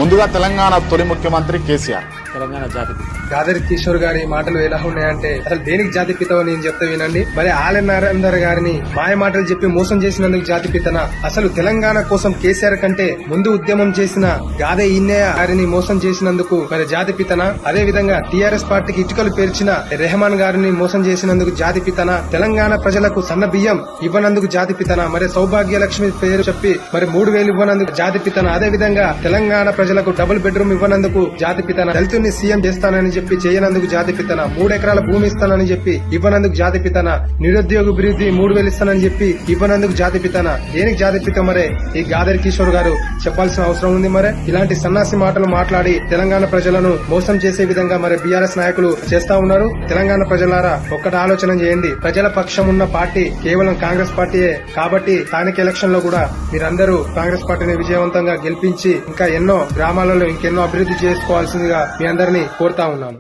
ముందుగా తెలంగాణ తొలి ముఖ్యమంత్రి కేసీఆర్. తెలంగాణ జాతి గాదరి కిషోర్ గారి మాటలు ఎలా ఉన్నాయంటే అసలు దేనికి జాతిపితవో నేను చెప్తా వినండి. మరి ఆలయ నరేందర్ గారిని మాయ మాటలు చెప్పి మోసం చేసినందుకు జాతిపితన. అసలు తెలంగాణ కోసం కేసీఆర్ కంటే ముందు ఉద్యమం చేసిన గాదే ఇన్నయ్య గారిని మోసం చేసినందుకు మరి జాతిపితన. అదే విధంగా టీఆర్ఎస్ పార్టీకి ఇటుకలు పేర్చిన రెహమాన్ గారిని మోసం చేసినందుకు జాతిపితన. తెలంగాణ ప్రజలకు సన్న బియ్యం ఇవ్వనందుకు జాతిపితన. మరి సౌభాగ్య లక్ష్మి పేరు చెప్పి మరి 3,000 ఇవ్వనందుకు జాతిపితన. అదే విధంగా తెలంగాణ ప్రజలకు డబుల్ బెడ్రూమ్ ఇవ్వనందుకు జాతిపితన. దళితుల్ని సీఎం చేస్తానని చెప్పి చేయనందుకు జాతిపితన. 3 ఎకరాల భూమి ఇస్తానని చెప్పి ఇవ్వనందుకు జాతిపితన. నిరుద్యోగ అభివృద్ధి 3,000 ఇస్తానని చెప్పి ఇవ్వనందుకు జాతిపితన. దేనికి జాతిపిత మరే ఈ గాదరి కిషోర్ గారు చెప్పాల్సిన అవసరం ఉంది. మరి ఇలాంటి సన్నాసి మాటలు మాట్లాడి తెలంగాణ ప్రజలను మోసం చేసే విధంగా మరి బీఆర్ఎస్ నాయకులు చేస్తా ఉన్నారు. తెలంగాణ ప్రజలారా ఒక్కటి ఆలోచన చేయండి. ప్రజల పక్షం ఉన్న పార్టీ కేవలం కాంగ్రెస్ పార్టీయే. కాబట్టి స్థానిక ఎలక్షన్ లో కూడా మీరందరూ కాంగ్రెస్ పార్టీని విజయవంతంగా గెలిపించి ఇంకా ఎన్నో గ్రామాలలో ఇంకెన్నో అభివృద్ధి చేసుకోవాల్సిందిగా మీ అందరినీ కోరుతా ఉన్నాను.